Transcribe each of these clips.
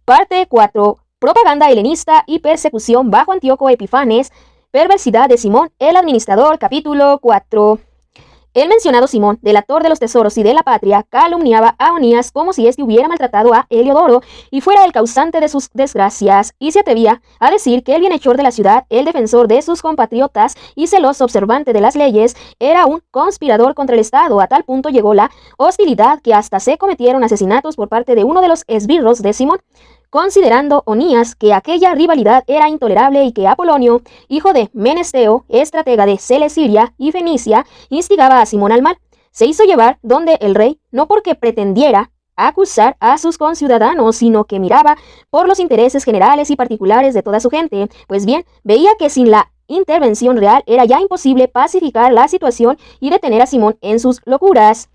Parte 4. Propaganda helenista y persecución bajo Antíoco Epifanes. Perversidad de Simón el administrador. Capítulo 4. El mencionado Simón, delator de los tesoros y de la patria, calumniaba a Onías como si éste hubiera maltratado a Heliodoro y fuera el causante de sus desgracias, y se atrevía a decir que el bienhechor de la ciudad, el defensor de sus compatriotas y celoso observante de las leyes, era un conspirador contra el Estado. A tal punto llegó la hostilidad que hasta se cometieron asesinatos por parte de uno de los esbirros de Simón, considerando Onías que aquella rivalidad era intolerable y que Apolonio, hijo de Menesteo, estratega de Celesiria y Fenicia, instigaba a Simón al mal. Se hizo llevar donde el rey, no porque pretendiera acusar a sus conciudadanos, sino que miraba por los intereses generales y particulares de toda su gente. Pues bien, veía que sin la intervención real era ya imposible pacificar la situación y detener a Simón en sus locuras.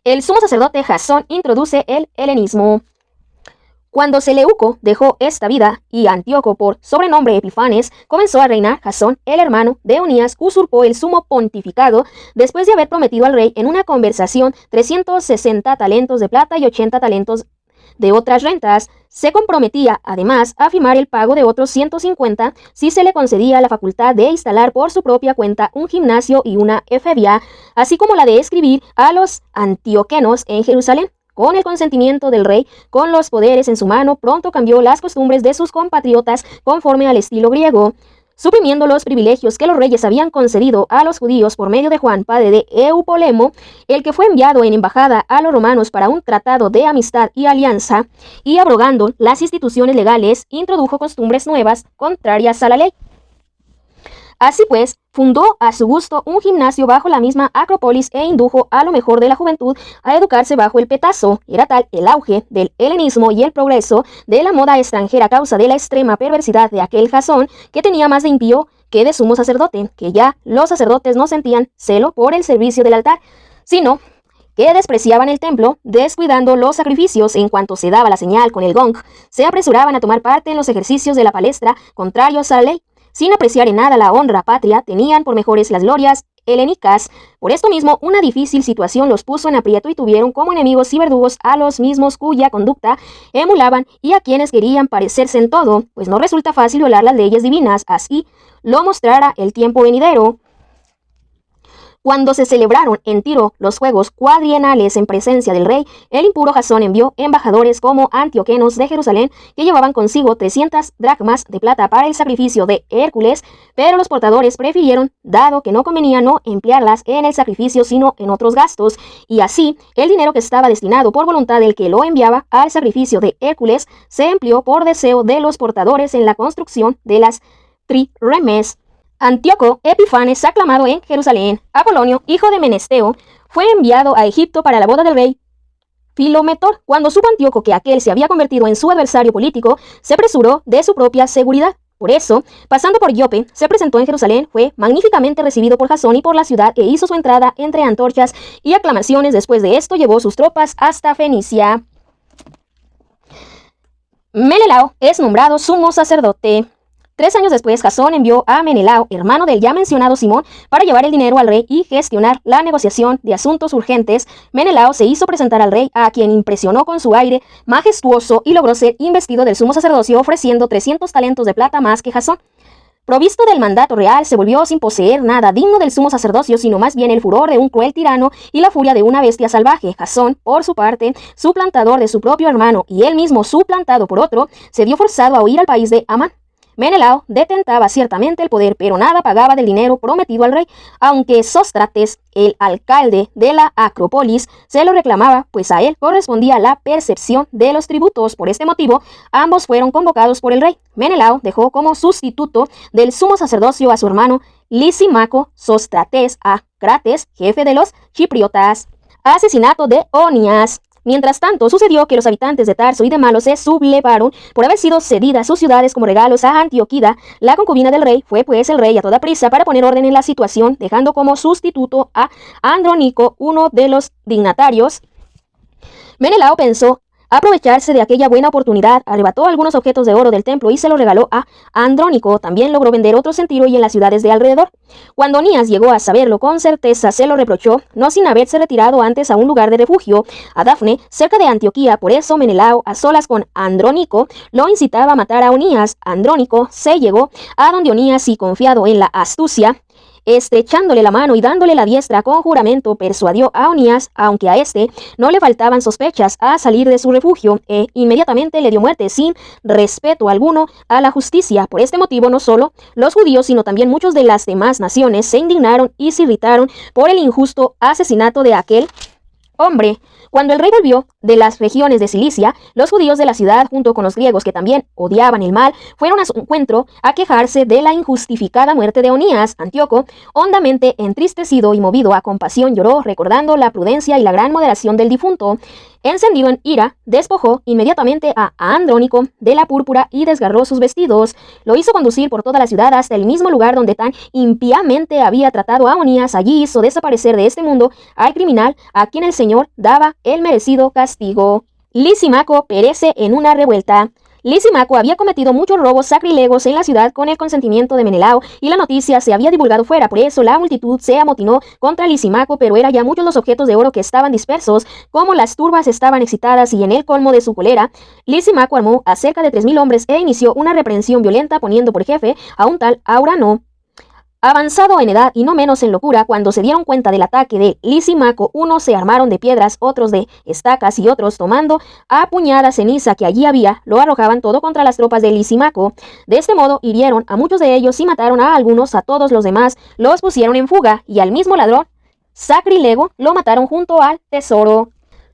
El sumo sacerdote Jasón introduce el helenismo. Cuando Seleuco dejó esta vida y Antíoco, por sobrenombre Epifanes, comenzó a reinar, Jasón, el hermano de Onías, usurpó el sumo pontificado después de haber prometido al rey en una conversación 360 talentos de plata y 80 talentos de otras rentas. Se comprometía además a firmar el pago de otros 150 si se le concedía la facultad de instalar por su propia cuenta un gimnasio y una efebia, así como la de escribir a los antioquenos en Jerusalén. Con el consentimiento del rey, con los poderes en su mano, pronto cambió las costumbres de sus compatriotas conforme al estilo griego, suprimiendo los privilegios que los reyes habían concedido a los judíos por medio de Juan, padre de Eupolemo, el que fue enviado en embajada a los romanos para un tratado de amistad y alianza, y abrogando las instituciones legales, introdujo costumbres nuevas contrarias a la ley. Así pues, fundó a su gusto un gimnasio bajo la misma Acrópolis e indujo a lo mejor de la juventud a educarse bajo el petazo. Era tal el auge del helenismo y el progreso de la moda extranjera a causa de la extrema perversidad de aquel Jasón, que tenía más de impío que de sumo sacerdote, que ya los sacerdotes no sentían celo por el servicio del altar, sino que despreciaban el templo, descuidando los sacrificios. En cuanto se daba la señal con el gong, se apresuraban a tomar parte en los ejercicios de la palestra contrarios a la ley. Sin apreciar en nada la honra patria, tenían por mejores las glorias helénicas. Por esto mismo, una difícil situación los puso en aprieto y tuvieron como enemigos y verdugos a los mismos cuya conducta emulaban y a quienes querían parecerse en todo, pues no resulta fácil violar las leyes divinas. Así lo mostrará el tiempo venidero. Cuando se celebraron en Tiro los juegos cuadrienales en presencia del rey, el impuro Jasón envió embajadores como antioquenos de Jerusalén, que llevaban consigo 300 dracmas de plata para el sacrificio de Hércules, pero los portadores prefirieron, dado que no convenía, no emplearlas en el sacrificio sino en otros gastos, y así el dinero que estaba destinado por voluntad del que lo enviaba al sacrificio de Hércules se empleó por deseo de los portadores en la construcción de las triremes. Antíoco Epifanes, aclamado en Jerusalén. Apolonio, hijo de Menesteo, fue enviado a Egipto para la boda del rey Filometor. Cuando supo Antíoco que aquel se había convertido en su adversario político, se apresuró de su propia seguridad. Por eso, pasando por Jope, se presentó en Jerusalén, fue magníficamente recibido por Jasón y por la ciudad, e hizo su entrada entre antorchas y aclamaciones. Después de esto, llevó sus tropas hasta Fenicia. Menelao es nombrado sumo sacerdote. 3 años después, Jasón envió a Menelao, hermano del ya mencionado Simón, para llevar el dinero al rey y gestionar la negociación de asuntos urgentes. Menelao se hizo presentar al rey, a quien impresionó con su aire majestuoso y logró ser investido del sumo sacerdocio, ofreciendo 300 talentos de plata más que Jasón. Provisto del mandato real, se volvió sin poseer nada digno del sumo sacerdocio, sino más bien el furor de un cruel tirano y la furia de una bestia salvaje. Jasón, por su parte, suplantador de su propio hermano y él mismo suplantado por otro, se vio forzado a huir al país de Amán. Menelao detentaba ciertamente el poder, pero nada pagaba del dinero prometido al rey, aunque Sóstrates, el alcalde de la Acrópolis, se lo reclamaba, pues a él correspondía la percepción de los tributos. Por este motivo, ambos fueron convocados por el rey. Menelao dejó como sustituto del sumo sacerdocio a su hermano Lisímaco, Sóstrates a Crates, jefe de los chipriotas. Asesinato de Onías. Mientras tanto, sucedió que los habitantes de Tarso y de Malo se sublevaron por haber sido cedidas sus ciudades como regalos a Antioquida, la concubina del rey. Fue pues el rey a toda prisa para poner orden en la situación, dejando como sustituto a Andrónico, uno de los dignatarios. Menelao pensó aprovecharse de aquella buena oportunidad, arrebató algunos objetos de oro del templo y se los regaló a Andrónico. También logró vender otros en Tiro y en las ciudades de alrededor. Cuando Onías llegó a saberlo con certeza, se lo reprochó, no sin haberse retirado antes a un lugar de refugio, a Dafne, cerca de Antioquía. Por eso Menelao, a solas con Andrónico, lo incitaba a matar a Onías. Andrónico se llegó a donde Onías y, confiado en la astucia, estrechándole la mano y dándole la diestra con juramento, persuadió a Onías, aunque a este no le faltaban sospechas, a salir de su refugio, e inmediatamente le dio muerte sin respeto alguno a la justicia. Por este motivo, no solo los judíos, sino también muchos de las demás naciones se indignaron y se irritaron por el injusto asesinato de aquel hombre. Cuando el rey volvió de las regiones de Cilicia, los judíos de la ciudad, junto con los griegos que también odiaban el mal, fueron a su encuentro a quejarse de la injustificada muerte de Onías. Antíoco, hondamente entristecido y movido a compasión, lloró, recordando la prudencia y la gran moderación del difunto. Encendido en ira, despojó inmediatamente a Andrónico de la púrpura y desgarró sus vestidos. Lo hizo conducir por toda la ciudad hasta el mismo lugar donde tan impíamente había tratado a Onías. Allí hizo desaparecer de este mundo al criminal a quien el Señor daba el merecido castigo. Lisimaco perece en una revuelta. Lisimaco había cometido muchos robos sacrilegos en la ciudad con el consentimiento de Menelao, y la noticia se había divulgado fuera. Por eso la multitud se amotinó contra Lisimaco, pero eran ya muchos los objetos de oro que estaban dispersos. Como las turbas estaban excitadas y en el colmo de su cólera, Lisimaco armó a cerca de 3000 hombres e inició una reprensión violenta, poniendo por jefe a un tal Aurano, avanzado en edad y no menos en locura. Cuando se dieron cuenta del ataque de Lisimaco, unos se armaron de piedras, otros de estacas y otros, tomando a puñada ceniza que allí había, lo arrojaban todo contra las tropas de Lisimaco. De este modo hirieron a muchos de ellos y mataron a algunos. A todos los demás los pusieron en fuga, y al mismo ladrón sacrilego lo mataron junto al tesoro.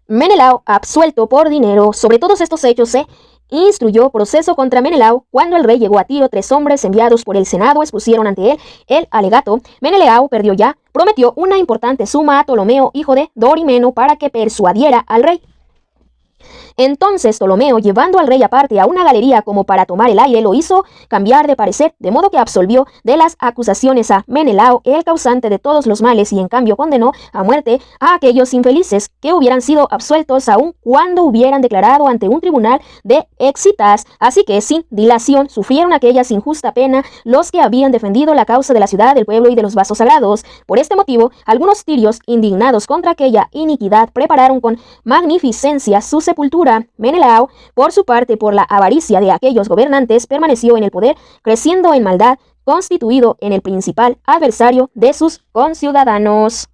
Menelao absuelto por dinero. Sobre todos estos hechos se instruyó proceso contra Menelao. Cuando el rey llegó a Tiro, 3 hombres enviados por el Senado expusieron ante él el alegato. Menelao perdió ya, prometió una importante suma a Ptolomeo, hijo de Dorimeno, para que persuadiera al rey. Entonces Ptolomeo, llevando al rey aparte a una galería como para tomar el aire, lo hizo cambiar de parecer, de modo que absolvió de las acusaciones a Menelao, el causante de todos los males, y en cambio condenó a muerte a aquellos infelices que hubieran sido absueltos aun cuando hubieran declarado ante un tribunal de Excitas. Así que sin dilación sufrieron aquella injusta pena los que habían defendido la causa de la ciudad, del pueblo y de los vasos sagrados. Por este motivo, algunos tirios, indignados contra aquella iniquidad, prepararon con magnificencia su sepultura. Menelao, por su parte, por la avaricia de aquellos gobernantes, permaneció en el poder, creciendo en maldad, constituido en el principal adversario de sus conciudadanos.